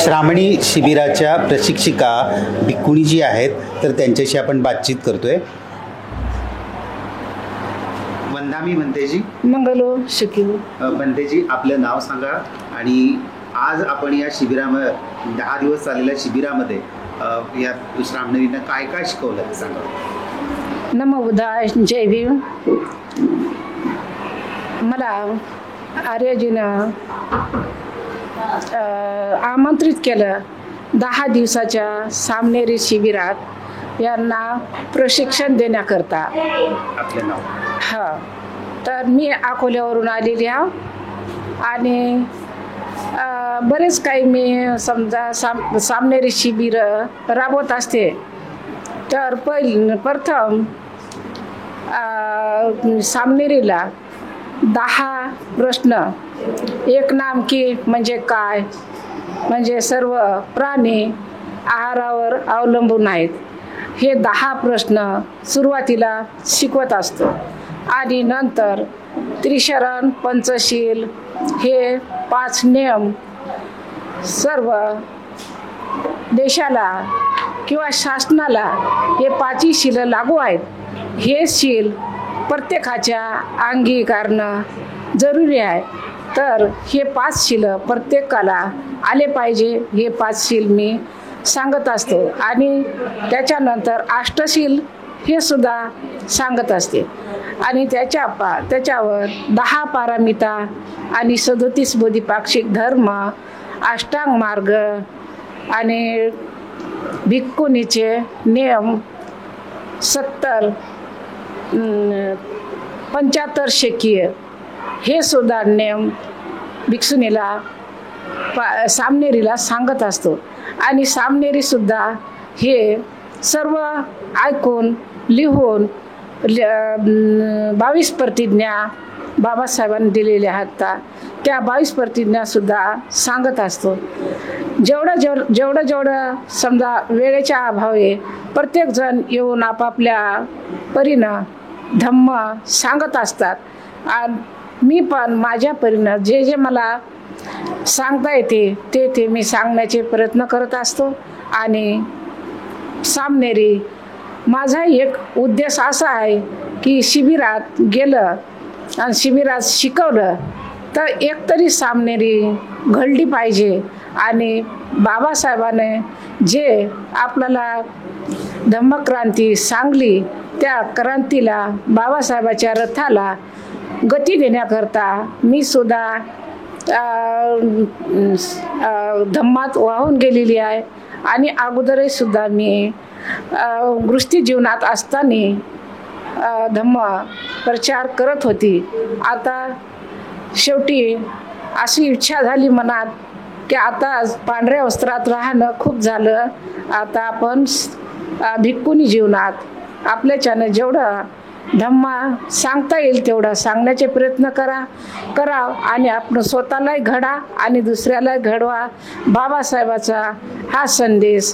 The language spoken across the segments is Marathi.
श्रामणी शिबिराच्या प्रशिक्षिका भिक्खुनी जी आहेत तर त्यांच्याशी आपण बातचीत करतोय। वंदामी बनतेजी, मंगलो शिकू। बनतेजी, आपलं नाव सांगा आणि आज आपण या शिबिरामध्ये 10 दिवस चाललेल्या शिबिरामध्ये या श्रामणींना काय काय शिकवलं ते सांगा। नमो बुद्धाय, जय भीम। मला आर्यजीनं आमंत्रित केलं 10 दिवसाच्या सामनेरी शिबिरात यांना प्रशिक्षण देण्याकरता। आपलं नाव? हां, तर मी अकोल्यावरून आलेली आहे आणि बरेच काही मी समजा सामनेरी शिबिर राबवत असते। तर प्रथम सामनेरीला 10 प्रश्न, एक नाम की म्हणजे काय, म्हणजे सर्व प्राणी आहारावर अवलंबून आहेत, हे 10 प्रश्न सुरुवातीला शिकवत असतो आणि नंतर त्रिशरण पंचशील हे 5 नियम सर्व देशाला किंवा शासनाला हे 5ही शील लागू आहेत। हे शील प्रत्येकाच्या अंगीकारणं जरुरी आहे। तर हे 5 शील प्रत्येकाला आले पाहिजे, हे 5 शील मी सांगत असतो आणि त्याच्यानंतर अष्टशील हे सुद्धा सांगत असते आणि त्याच्यावर 10 पारमिता आणि 37 बोधिपाक्षिक धर्म, अष्टांग मार्ग आणि भिक्खुनीचे नियम 70 75 शेकीय हे सुद्धा नियम भिक्षुनीला सामनेरीला सांगत असतो आणि सामनेरी सुद्धा हे सर्व ऐकून लिहून 22 प्रतिज्ञा बाबासाहेबांनी दिलेल्या आहेत, त्या 22 प्रतिज्ञा सुद्धा सांगत असतो। जेवढं समजा वेळेच्या अभावे प्रत्येक जण येऊन आपापल्या परीनं धम्म सांगत असतात आणि मी पण माझ्या परीनं जे मला सांगता येते ते मी सांगण्याचे प्रयत्न करत असतो। आणि सामनेरी माझा एक उद्देश असा आहे की शिबिरात गेलं आणि शिबिरात शिकवलं तर एकतरी सामनेरी घडली पाहिजे आणि बाबासाहेबाने जे आपल्याला धम्मक्रांती सांगली त्या क्रांतीला, बाबासाहेबाच्या रथाला गती देण्याकरता मी सुद्धा धम्मात वाहून गेलेली आहे आणि अगोदरही सुद्धा मी गृहस्थ जीवनात असताना धम्म प्रचार करत होती। आता शेवटी अशी इच्छा झाली मनात की आता पांढऱ्या वस्त्रात राहणं खूप झालं, आता आपण भिक्खुनी जीवनात आपल्याच्यानं जेवढं धम्मा सांगता येईल तेवढा सांगण्याचे प्रयत्न करा आणि आपण स्वतःलाही घडा आणि दुसऱ्यालाही घडवा। बाबासाहेबाचा हा संदेश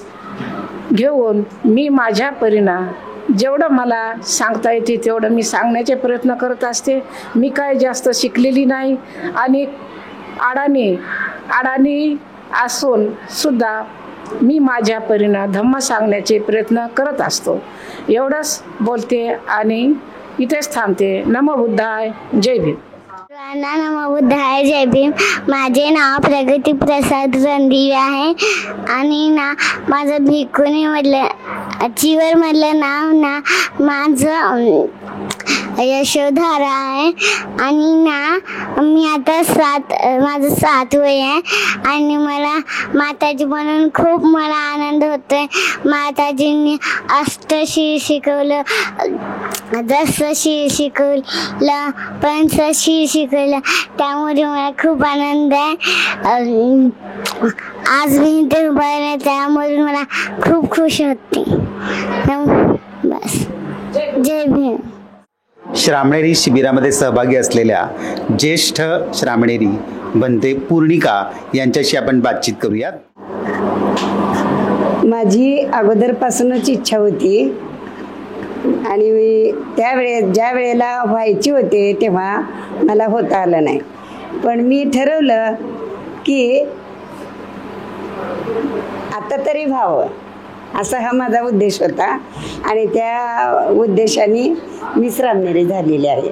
घेऊन मी माझ्या परीनं जेवढं मला सांगता येते तेवढं मी सांगण्याचे प्रयत्न करत असते। मी काय जास्त शिकलेली नाही आणि अडाणी असून सुद्धा मी माझ्या परीनं धम्म सांगण्याचे प्रयत्न करत असतो। एवढंच बोलते आणि इथेच थांबते। नमो बुद्धाय, जय भीम। नमो बुद्धाय, जय भीम। माझे नाव प्रगती प्रसाद रणदिवे आहे आणि ना माझं भिक्खुनी मधलं नाव ना माझं यशोधरा आहे आणि ना मी आता माझं 7 वय आहे आणि मला माताजी म्हणून खूप मला आनंद होतोय। माताजींनी अष्टशील शिकवलं, 10 शील शिकवलं, पंचशील शिकवलं, त्यामुळे मला खूप आनंद आहे। आज मी इथे उभा आहे त्यामुळे मला खूप खुश होते। बस, जय भीम। श्रामणेरी शिबिरामध्ये सहभागी असलेल्या ज्येष्ठ श्रामणेरी बनते पूर्णिका यांच्याशी आपण बातचीत करूयात। माझी अगोदरपासूनच इच्छा होती आणि ज्या वेळेला व्हायची होते तेव्हा मला होता आलं नाही, पण मी ठरवलं की आता तरी व्हावं असा हा माझा उद्देश होता आणि त्या उद्देशाने मी श्रामनेरी झालेली आहे.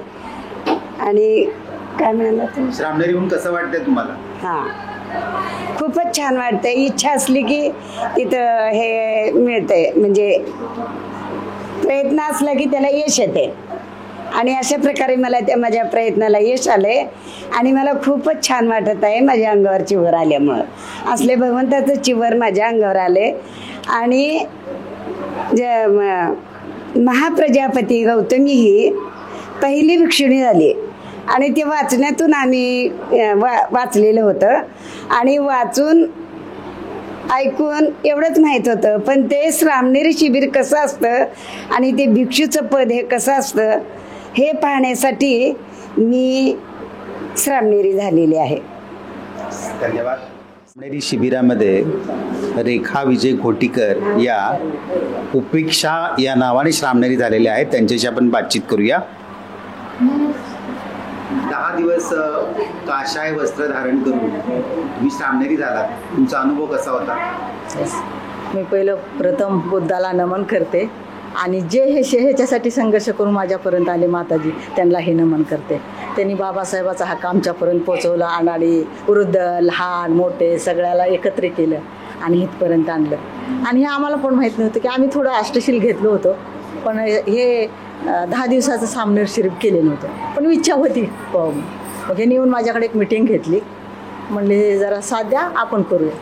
आणि काय म्हणाला तुम्ही? श्रामनेरीहून कसं वाटतंय तुम्हाला? हां, खूपच छान वाटतंय. इच्छा असली की तिथं हे मिळतंय, म्हणजे प्रयत्न असला की त्याला यश येते. आणि अशा प्रकारे मला त्या माझ्या प्रयत्नाला यश आलंय आणि मला खूपच छान वाटत आहे माझ्या अंगावर चिवर आल्यामुळं. असले भगवंताचं चिवर माझ्या अंगावर आले. आणि महाप्रजापती गौतमी ही पहिली भिक्षुणी झाली आणि ते वाचण्यातून आम्ही वाचलेलं होतं आणि वाचून ऐकून एवढंच माहीत होतं. पण ते श्रामनेरी शिबिर कसं असतं आणि ते भिक्षूचं पद हे कसं असतं हे पाहण्यासाठी मी श्रामनेरी झालेली आहे. धन्यवाद. श्रामनेरी शिबिरामध्ये रेखा विजय घोटीकर या उपेक्षा या नावाने श्रामनेरी झालेल्या आहेत. त्यांच्याशी आपण बातचीत करूया. 10 दिवस काशाय वस्त्र धारण करून तुम्ही श्रामनेरी झालात. तुमचा अनुभव कसा होता? मी पहिलं प्रथम बुद्धाला नमन करते आणि जे ह्याच्यासाठी संघर्ष करून माझ्यापर्यंत आले माताजी त्यांना हे नमन करते. त्यांनी बाबासाहेबाचा हक्क आमच्यापर्यंत पोचवला. अनाडी वृद्ध लहान मोठे सगळ्याला एकत्र केलं आणि इथपर्यंत आणलं. आणि हे आम्हाला पण माहीत नव्हतं की आम्ही थोडं अष्टशील घेतलं होतं, पण हे 10 दिवसाचं श्रामनेरी शिबिर केले नव्हतं, पण इच्छा होती. मग हे येऊन माझ्याकडे एक मिटिंग घेतली. म्हणले जरा साध्या आपण करूया.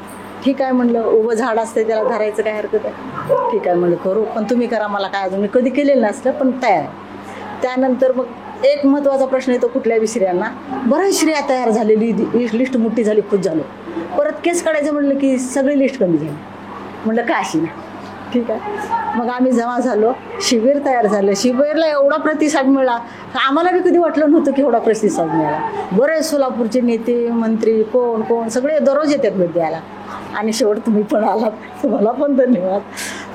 ठीक आहे म्हणलं, उभं झाड असते त्याला धरायचं काय हरकत आहे. ठीक आहे म्हणलं करू, पण तुम्ही करा, मला काय अजून मी कधी केलेलं नसलं पण तयार आहे. त्यानंतर मग एक महत्त्वाचा प्रश्न येतो कुठल्याही स्त्रियांना. बऱ्याच स्त्रिया तयार झालेली, लिस्ट मोठी झाली, खुश झालो. परत केस काढायचं म्हणलं की सगळी लिस्ट कमी झाली. म्हणलं काय अशी ना. ठीक आहे, मग आम्ही जमा झालो, शिबिर तयार झालं. शिबिरला एवढा प्रतिसाद मिळाला, आम्हाला बी कधी वाटलं नव्हतं की एवढा प्रतिसाद मिळाला. बरेच सोलापूरचे नेते मंत्री कोण सगळे दररोज येतात भेट द्यायला. आणि शेवट तुम्ही पण आलात, तुम्हाला पण धन्यवाद.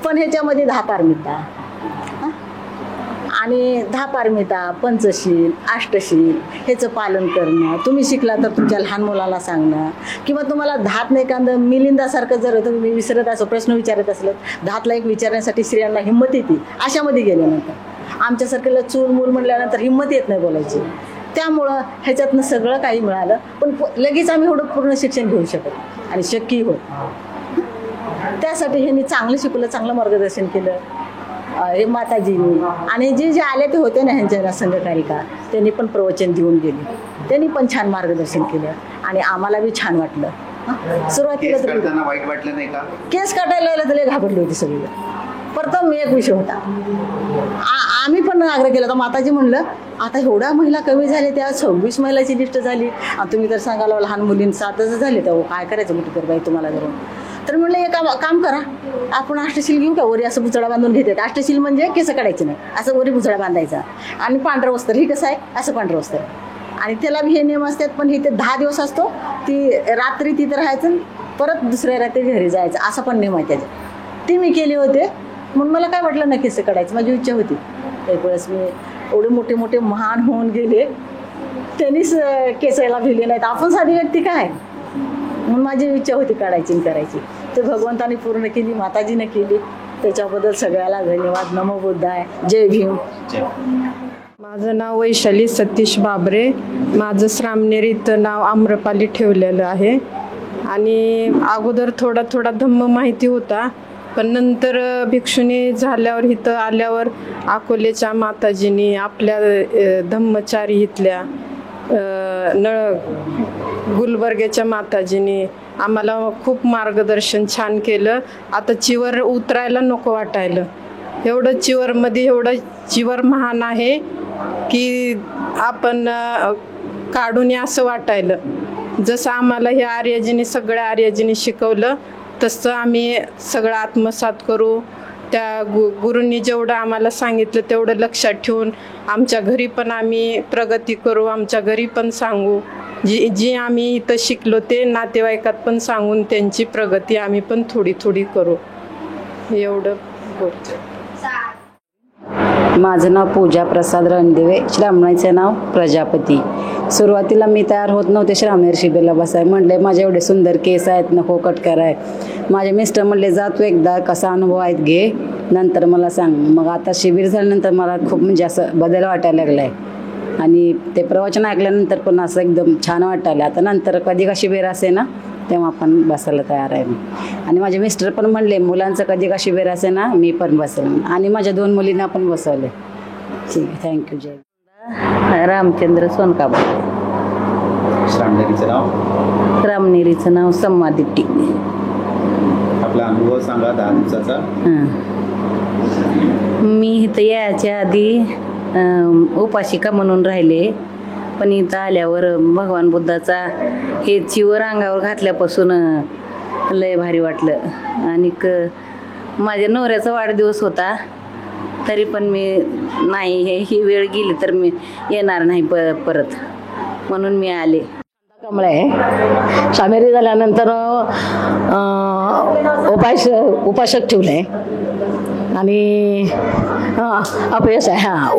पण ह्याच्यामध्ये 10 पारमिता आणि 10 पारमिता, पंचशील, अष्टशील ह्याचं पालन करणं. तुम्ही शिकला तर तुमच्या लहान मुलाला सांगणं, किंवा तुम्हाला 10त एखादं मिलिंदासारखं जर तुम्ही विसरत असो, प्रश्न विचारत असलं 10तला एक विचारण्यासाठी स्त्रियांना हिंमत येते. अशामध्ये गेल्यानंतर आमच्यासारख्याला चूल मूल म्हणल्यानंतर हिंमत येत नाही बोलायची. त्यामुळं ह्याच्यातनं सगळं काही मिळालं, पण लगेच आम्ही एवढं पूर्ण शिक्षण घेऊ शकत आणि शक्यही होत. त्यासाठी ह्यांनी चांगलं शिकवलं, चांगलं मार्गदर्शन केलं हे माताजींनी. आणि जे आले ते होते ना ह्यांच्या संघकारिका, त्यांनी पण प्रवचन देऊन गेले, त्यांनी पण छान मार्गदर्शन केलं आणि आम्हाला बी छान वाटलं. सुरुवातीला करताना वाईट वाटलं नाही का? केस काढायला तर घाबरली होती सगळी. प्रथम एक विषय होता, आम्ही पण आग्रह केला होता. माताजी म्हणलं आता एवढ्या महिला कमी झाल्या, त्या 26 महिलाची लिस्ट झाली, तुम्ही तर सांगायला लहान मुलींचं 7च झाले, तर काय करायचं मोठी कर बाई तुम्हाला धरून. तर म्हणलं एक काम करा, आपण अष्टशील घेऊ का? वरी असं बुचडा बांधून घेतात. अष्टशील म्हणजे केस काढायचे नाही, असं वरी बुचडा बांधायचा आणि पांढरं वस्त्र. ही कसं आहे असं पांढरं वस्त्र, आणि त्याला बी हे नियम असतात. पण इथे 10 दिवस असतो, ती रात्री तिथं राहायचं, परत दुसऱ्या रात्री घरी जायचं, असा पण नियम आहे त्याचा. ती मी केले होते. म्हणून मला काय वाटलं ना केस काढायचं, माझी इच्छा होती. एक वेळेस मी एवढे मोठे मोठे महान होऊन गेले, त्यांनीच केसायला भिले नाहीत, आपण साधी व्यक्ती काय. म्हणून माझी इच्छा होती काढायची आणि करायची. ते भगवंताने पूर्ण केली, माताजीने केली. त्याच्याबद्दल सगळ्याला धन्यवाद. नमो बुद्धाय. जय भीम. माझं नाव वैशाली सतीश बाबरे. माझं श्रामनेरीत नाव आम्रपाली ठेवलेलं आहे. आणि अगोदर थोडा धम्म माहिती होता, पण नंतर भिक्षुणी झाल्यावर इथं आल्यावर अकोलेच्या माताजींनी, आपल्या धम्मचारी इथल्या गुलबर्ग्याच्या माताजींनी आम्हाला खूप मार्गदर्शन छान केलं. आता चिवर उतरायला नको वाटायलं, एवढं चिवरमध्ये एवढं चिवर महान आहे की आपण काढून असं वाटायलं. जसं आम्हाला हे आर्यजींनी, सगळ्या आर्यजींनी शिकवलं तसं आम्ही सगळं आत्मसात करू. त्या गुरूंनी जेवढं आम्हाला सांगितलं तेवढं लक्षात ठेवून आमच्या घरी पण आम्ही प्रगती करू, आमच्या घरी पण सांगू. जी आम्ही इथं शिकलो ते नातेवाईकात पण सांगून त्यांची प्रगती आम्ही पण थोडी करू. एवढं बोलतो. माझं नाव पूजा प्रसाद रणदिवे, श्रामणीचं नाव प्रजापती. सुरुवातीला मी तयार होत नव्हते श्रावणेर शिबिरला बसाय. म्हणले माझे एवढे सुंदर केस आहेत, नको कट कराय. माझे मिस्टर म्हणले जा तू एकदा कसा अनुभव आहेत घे, नंतर मला सांग. मग आता शिबिर झाल्यानंतर मला खूप म्हणजे असं बदल वाटायला लागला आहे. आणि ते प्रवचन ऐकल्यानंतर पण असं एकदम छान वाटायला. आता नंतर कधी का शिबिर असे ना तेव्हा आपण बसायला तयार आहे मी. आणि माझे मिस्टर पण म्हणले मुलांचं कधी का शिबिर असे ना मी पण बसेल. आणि माझ्या 2 मुलींना पण बसवले. ठीक आहे, थँक्यू. जय रामचंद्र सोनकाबा. श्रामणेरीचं नाव? रामनेरीचं नाव सम्मादिट्टी. आपला अनुभव सांगा 10 दिवसाचा. मी इथं यायच्या आधी उपासिका म्हणून राहिले, पण इथं आल्यावर भगवान बुद्धाचा हे चिवर अंगावर घातल्यापासून लय भारी वाटलं. आणि माझ्या नवऱ्याचा वाढदिवस होता, तरी पण मी नाही ही वेळ गेली तर मी येणार नाही परत, म्हणून मी आले. कमळे सामेरी झाल्यानंतर उपासक ठेवले आणि अपयश आहे.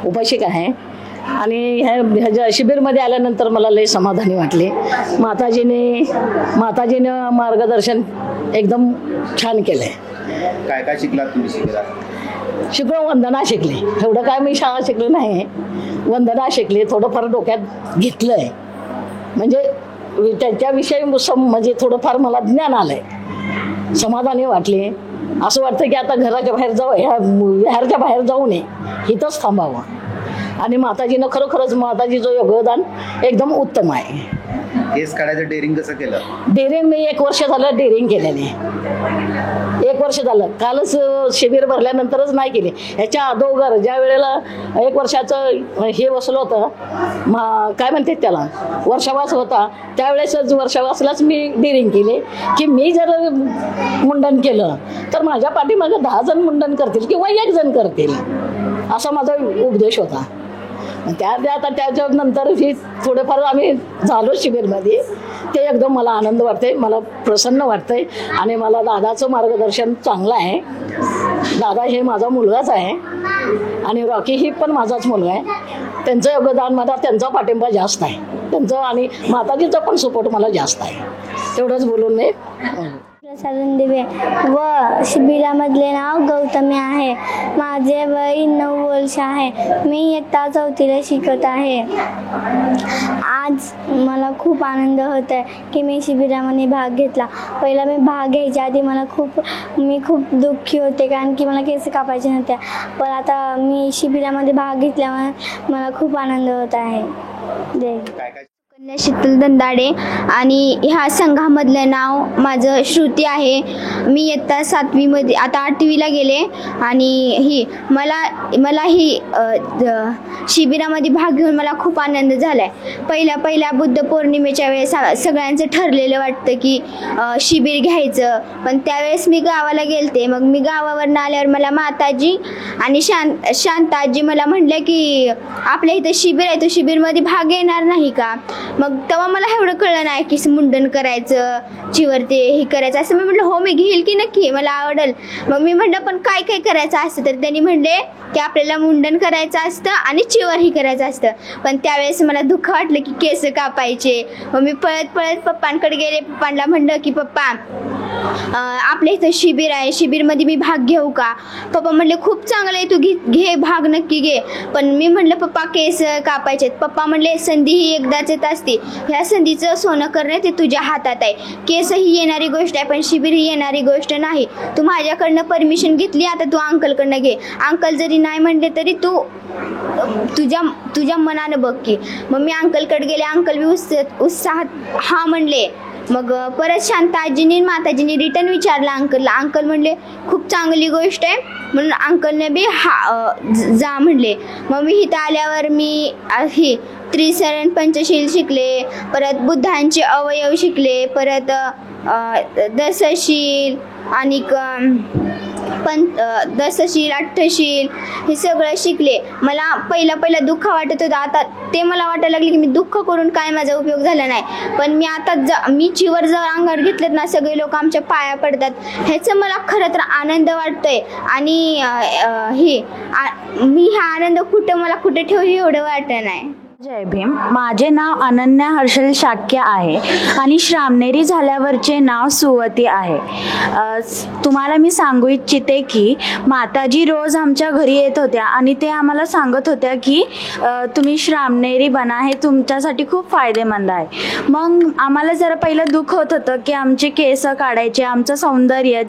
उपासिका आहे. आणि ह्या शिबिरमध्ये आल्यानंतर मला लय समाधानी वाटले. माताजीने मार्गदर्शन एकदम छान केलं आहे. काय काय शिकलात तुम्ही शिबिरात? शिकलो, वंदना शिकले. एवढं काय मी शाळा शिकले नाही, वंदना शिकले. थोडंफार डोक्यात घेतलं आहे, म्हणजे त्याच्याविषयी म्हणजे थोडंफार मला ज्ञान आलं आहे, समाधानी वाटले. असं वाटतं की आता घराच्या बाहेर जाऊ, ह्या विहारच्या बाहेर जाऊ नये, इथंच थांबावं. आणि माताजीनं खरोखरच माताजीचं योगदान एकदम उत्तम आहे. केस काढायचं डेअरिंग कसं केलं? डेअरिंग मी 1 वर्ष झालं डेअरिंग केल्याने. 1 वर्ष झालं. कालच शिबिर भरल्यानंतरच नाही केले. ह्याच्या अगोदर ज्या वेळेला 1 वर्षाचं हे बसलं होतं, काय म्हणते त्याला, वर्षावास होता, त्यावेळेसच वर्षावासलाच मी डेअरिंग केले की मी जर मुंडन केलं तर माझ्या पाठीमागे 10 जण मुंडन करतील किंवा 1 जण करतील, असा माझा उपदेश होता. आता त्याच्यानंतर ही थोडेफार आम्ही झालो शिबिरमध्ये, ते एकदम मला आनंद वाटते, मला प्रसन्न वाटतंय. आणि मला दादाचं मार्गदर्शन चांगलं आहे. दादा हे माझा मुलगाच आहे आणि रॉकी ही पण माझाच मुलगा आहे. त्यांचं योगदान मला, त्यांचा पाठिंबा जास्त आहे त्यांचं, आणि माताजीचा पण सपोर्ट मला जास्त आहे. तेवढंच बोलून मी प्रसाद दिवे व शिबिरामधले नाव गौतमी आहे. माझे वय 9 वर्ष आहे. मी इयत्ता 4थीला शिकत आहे. आज मला खूप आनंद होत आहे की मी शिबिरामध्ये भाग घेतला. पहिला मी भाग घ्यायच्या आधी मी खूप दुःखी होते, कारण की मला केस कापायचे नव्हत्या. पण आता मी शिबिरामध्ये भाग घेतल्यामुळे मला खूप आनंद होत आहे. जय. शीतल दंदाडे. आणि ह्या संघामधलं नाव माझं श्रुती आहे. मी इयत्ता 7वीमध्ये, आता 8वीला गेले. आणि मला ही शिबिरामध्ये भाग घेऊन मला खूप आनंद झाला आहे. पहिल्या बुद्ध पौर्णिमेच्या वेळेस सगळ्यांचं ठरलेलं वाटतं की शिबिर घ्यायचं, पण त्यावेळेस मी गावाला गेलते. मग मी गावावरून आल्यावर मला माताजी आणि शांताजी मला म्हणल्या की आपल्या इथं शिबिर आहे, तो शिबिरमध्ये भाग येणार नाही का? मग तेव्हा मला एवढं कळलं नाही की मुंडन करायचं, चिवर ते हे करायचं असं. मी म्हटलं हो मी घेईल की नक्की, मला आवडेल. मग मी म्हटलं पण काय काय करायचं असतं, तर त्यांनी म्हणले की आपल्याला मुंडन करायचं असतं आणि चिवरही करायचं असतं. पण त्यावेळेस मला दुःख वाटलं की केस कापायचे. मग मी पळत पप्पांकडे गेले. पप्पांना म्हणलं की पप्पा आपल्या इथं शिबिर आहे, शिबिरमध्ये मी भाग घेऊ का? पप्पा म्हणले खूप चांगलं आहे, तू घे भाग, नक्की घे. पण मी म्हटलं पप्पा केस कापायचे. पप्पा म्हणले संधी ही एकदाच येत असते, ह्या संधीचं सोनं करणे ते तुझ्या हातात आहे. केस ही येणारी गोष्ट आहे, पण शिबिर ही येणारी गोष्ट नाही. तू माझ्याकडनं परमिशन घेतली, आता तू अंकलकडनं घे. अंकल जरी नाही म्हणले तरी तू तुझ्या मनानं बघ की. मग मी अंकलकडे गेले. अंकल बी उत्साहात हा म्हणले. मग परत शांताजींनी माताजींनी रिटर्न विचारलं अंकलला. अंकल म्हणले खूप चांगली गोष्ट आहे, म्हणून अंकलने बी जा म्हणले. मग मी इथं आल्यावर मी ही त्रिसरण पंचशील शिकले, परत बुद्धांचे अवयव शिकले, परत दशशील आणि दशशील अठ्ठशील हे सगळं शिकले. मला पहिलं दुःख वाटत होतं. आता ते मला वाटायला लागले की मी दुःख करून काय माझा उपयोग झाला नाही. पण मी आता मी चिवर जर अंगावर घेतलेत ना, सगळे लोक आमच्या पाया पडतात. ह्याचं मला खरं तर आनंद वाटतोय. आणि मी हा आनंद मला कुठे ठेवू एवढं वाटत नाही. जय भीम. माझे नाव अनन्या हर्षल शाक्य आहे आणि श्रामणेरी झाल्यावरचे नाव सुवती आहे. तुम्हाला मी सांगू इच्छिते की माताजी रोज आमच्या घरी येत होत्या आणि ते आम्हाला सांगत होत्या की तुम्ही श्रामणेरी बना, हे तुमच्यासाठी खूप फायदेमंद आहे. मग आम्हाला जरा पहिलं दुःख होत होतं की आमचे केस काढायचे, आमचं सौंदर्य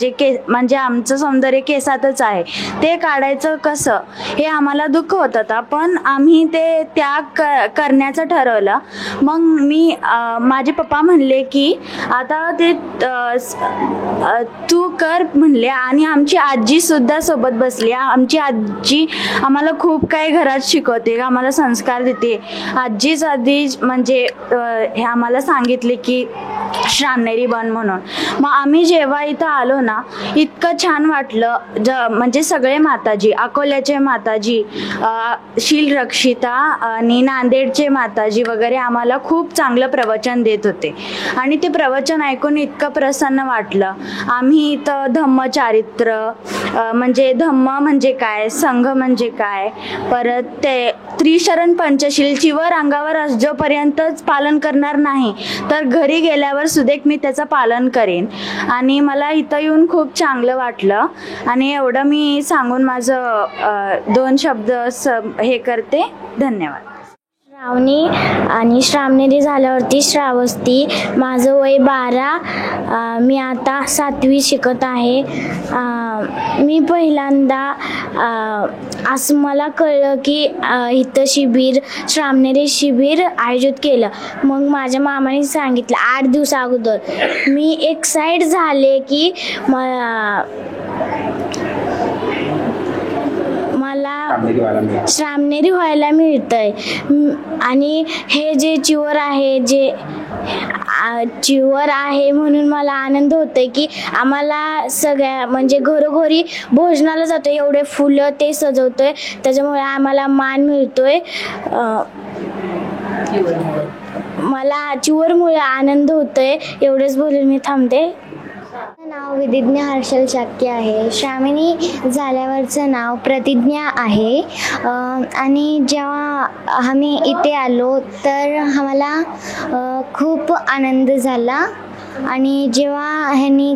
म्हणजे आमचं सौंदर्य केसातच आहे, ते काढायचं कसं हे आम्हाला दुःख होत होतं. पण आम्ही ते त्याग करण्याचं ठरवलं. मग माझे पप्पा म्हणले की आता ते तू कर म्हणले. आणि आमची आजी सुद्धा सोबत बसली. आमची आजी आम्हाला खूप काही घरात शिकवते, आम्हाला संस्कार देते. आजीच आधी म्हणजे हे आम्हाला सांगितले की श्रामणेरी बन म्हणून. मग आम्ही जेव्हा इथं आलो ना, इतकं छान वाटलं. म्हणजे सगळे माताजी, अकोल्याचे माताजी, शील रक्षिता आणि नांदेडचे माताजी वगैरे आम्हाला खूप चांगलं प्रवचन देत होते. आणि ते प्रवचन ऐकून इतकं प्रसन्न वाटलं. आम्ही इथं धम्मचारित्र म्हणजे धम्म म्हणजे काय, संघ म्हणजे काय, परत ते त्रिशरण पंचशील चिवर अंगावर जोपर्यंतच पालन करणार नाही तर घरी गेल्यावर सुद्धा मी त्याचं पालन करेन. आणि मला इथं येऊन खूप चांगलं वाटलं. आणि एवढं मी सांगून माझं 2 शब्द हे करते. धन्यवाद. श्रावणी आणि श्रामणेरी झाल्यावरती श्रावस्ती. माझं वय 12. मी आता 7वी शिकत आहे. मी पहिल्यांदा असं मला कळलं की इथं श्रामणेरी शिबिर आयोजित केलं. मग माझ्या मामाने सांगितलं 8 दिवस अगोदर. मी एक्साइट झाले की मला श्रामणेरी व्हायला मिळतंय. आणि हे जे चिवर आहे म्हणून मला आनंद होतोय की आम्हाला सगळ्या म्हणजे घरोघरी भोजनाला जातोय, एवढे फुलं ते सजवतोय, त्याच्यामुळे आम्हाला मान मिळतोय. मला चिवरमुळे आनंद होतोय. एवढेच बोलून मी थांबते. नाव विधिज्ञा हर्षल शाक्य आहे. श्रामणी झाल्यावरचं नाव प्रतिज्ञा आहे. आणि जेव्हा आम्ही इथे आलो तर आम्हाला खूप आनंद झाला. आणि जेव्हा ह्यांनी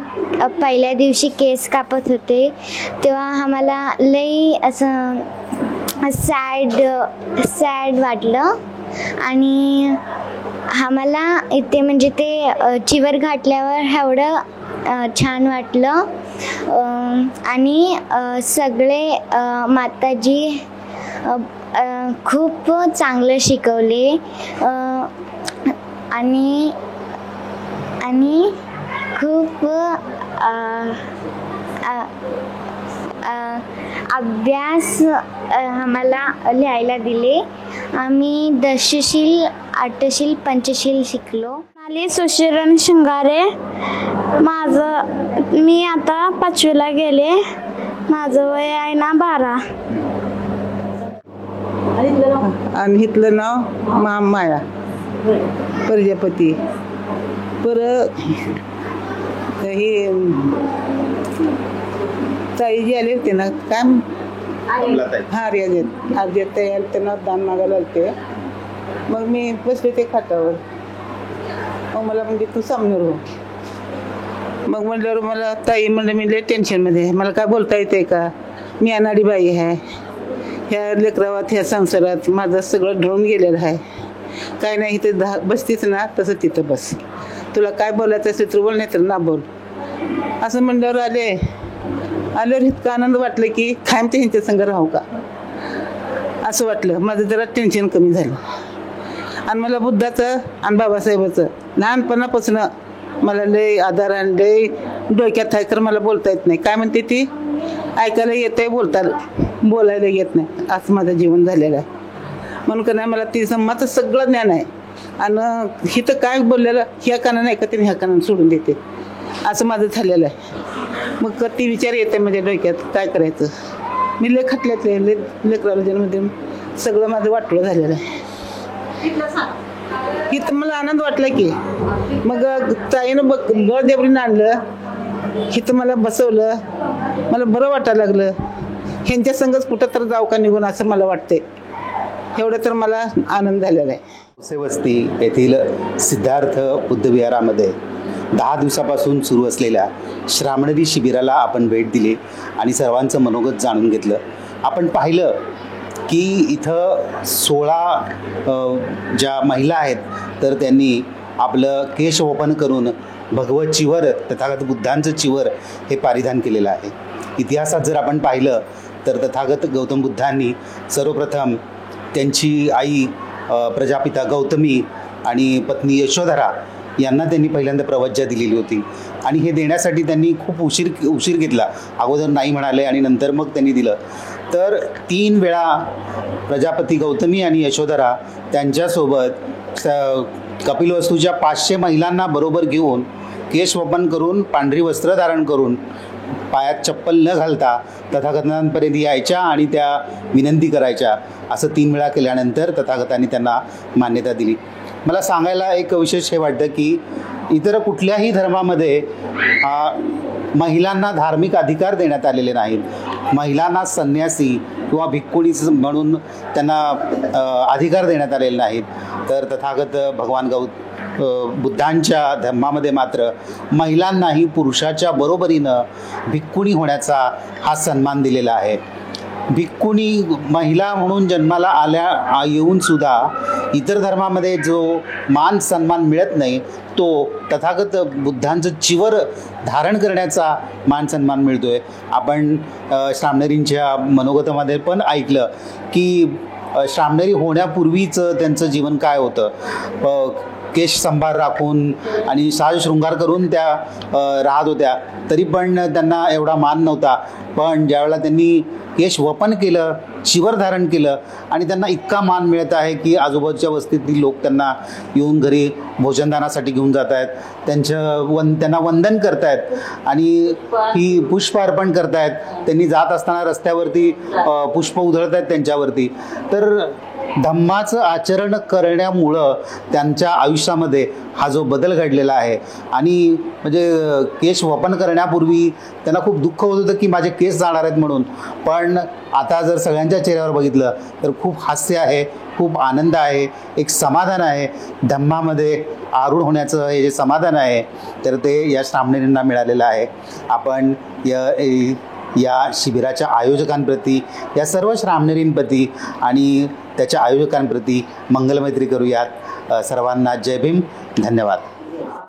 पहिल्या दिवशी केस कापत होते तेव्हा आम्हाला लई असं सॅड वाटलं. आणि आम्हाला इथे म्हणजे ते चिवर घातल्यावर एवढं छान वाटलं. आणि सगळे माताजी खूप चांगलं शिकवले. आणि खूप अभ्यास आम्हाला लिहायला दिले. आम्ही दशशील अठ्ठशील पंचशील शिकलो. सुशिरण शिंगारे. मी आता 5वीला गेले. माझं वय आहे ना 12. आणि इथलं नाव महामाया प्रजापती. परत हे ताई जी आले होते ना, काय अर्ध्यात तयार त्यांना दान मागायला आलते. मग मी बसले ते खाटावर. मग मला म्हणजे तू सामनेर हो. मग म्हटल्यावर मला ताई म्हणलं मी लय टेन्शनमध्ये आहे, मला काय बोलता येते का, मी अनाडी बाई आहे, ह्या लेकरावात ह्या संसारात माझं सगळं ढळून गेलेलं आहे, काय नाही इथं बसतीच ना तसं तिथं बस, तुला काय बोलायचं असेल तर बोल, नाही तर ना बोल. असं म्हणल्यावर आल्यावर इतका आनंद वाटलं की कायम ते ह्यांच्या संग राहू का असं वाटलं. माझं जरा टेन्शन कमी झालं. आणि मला बुद्धाचं आणि बाबासाहेबाचं लहानपणापासून मला लय आधार आणि लय डोक्यात आहे, तर मला बोलता येत नाही. काय म्हणते ती, ऐकायला येत आहे, बोलायला येत नाही, असं माझं जीवन झालेलं आहे. म्हणून का नाही मला ती माझं सगळं ज्ञान आहे. आणि हिथं काय बोललेलं ह्या कानानं ऐकते ह्या कानानं सोडून देते, असं माझं झालेलं आहे. मग ती विचार येते माझ्या डोक्यात काय करायचं. मी लय खटल्यातले लेकराला जन्म देऊन सगळं माझं वाटलं झालेलं आहे. इथं मला आनंद वाटला की मग ताईनं बळजबरीनं आणलं इथं मला बसवलं. मला बरं वाटायला लागलं. ह्यांच्या संगच कुठं तर जाऊ का निघून असं मला वाटते. एवढं तर मला आनंद झालेला आहे. वस्ती येथील सिद्धार्थ बुद्धविहारामध्ये 10 दिवसापासून सुरू असलेल्या श्रामणेरी शिबिराला आपण भेट दिली आणि सर्वांचं मनोगत जाणून घेतलं. आपण पाहिलं की इथं 16 ज्या महिला आहेत तर त्यांनी आपलं केश ओपन करून भगवत चिवर तथागत बुद्धांचं चिवर हे पारिधान केलेलं आहे. इतिहासात जर आपण पाहिलं तर तथागत गौतम बुद्धांनी सर्वप्रथम त्यांची आई प्रजापिता गौतमी आणि पत्नी यशोधरा यांना त्यांनी पहिल्यांदा प्रवज्जा दिलेली होती आणि हे देण्यासाठी त्यांनी खूप उशीर घेतला. अगोदर नाही म्हणाले आणि नंतर मग त्यांनी दिलं. तर 3 वेळा प्रजापती गौतमी आणि यशोधरा त्यांच्यासोबत कपिलवस्तूच्या 500 महिलांना बरोबर घेऊन केश वपन करून पांढरी वस्त्र धारण करून पायात चप्पल न घालता तथागतांपर्यंत यायच्या आणि त्या विनंती करायच्या. असं 3 वेळा केल्यानंतर तथागतांनी त्यांना मान्यता दिली. मला सांगायला एक विशेष हे वाटतं की इतर कुठल्याही धर्मामध्ये महिलांना धार्मिक अधिकार देण्यात आलेले नाहीत. महिलांना संन्यासी किंवा भिक्खुणी म्हणून त्यांना अधिकार देण्यात आलेले नाहीत. तर तथागत भगवान बुद्धांच्या धर्मामध्ये मात्र महिलांनाही पुरुषाच्या बरोबरीनं भिक्खुणी होण्याचा हा सन्मान दिलेला आहे. भिक्खुणी महिला म्हणून जन्माला येऊन सुद्धा इतर धर्मामध्ये जो मान सन्मान मिळत नाही तो तथागत बुद्धांचं चिवर धारण करण्याचा मान सन्मान मिळतोय. आपण श्रामणेरींच्या मनोगतामध्ये पण ऐकलं की श्रामणेरी होण्यापूर्वीचं त्यांचं जीवन काय होतं. केश संभार राखून आणि साज शृंगार करून त्या राहत होत्या तरी पण त्यांना एवढा मान नव्हता. पण ज्यावेळेला त्यांनी केश वपन केलं चिवर धारण केलं आणि त्यांना इतका मान मिळत आहे की आजूबाजूच्या वस्तीतील लोक त्यांना येऊन घरी भोजनदानासाठी घेऊन जात आहेत. त्यांना वंदन करत आहेत आणि ही पुष्प अर्पण करत आहेत. त्यांनी जात असताना रस्त्यावरती पुष्प उधळत आहेत त्यांच्यावरती. तर धम्माचं आचरण करण्यामुळं त्यांच्या आयुष्यामध्ये हा जो बदल घडलेला आहे आणि म्हणजे केश वपन करण्यापूर्वी त्यांना खूप दुःख होत होतं की माझे केस जाणार आहेत म्हणून. पण आता जर सगळ्यांच्या चेहऱ्यावर बघितलं तर खूप हास्य आहे, खूप आनंद आहे, एक समाधान आहे. धम्मामध्ये आरूढ होण्याचं हे जे समाधान आहे तर ते या श्रामणेरींना मिळालेलं आहे. आपण या शिबिराच्या आयोजकांप्रती या सर्व श्रामणेरींप्रती आणि त्याच्या आयोजकांप्रती मंगलमैत्री करूयात. सर्वांना जय भीम. धन्यवाद.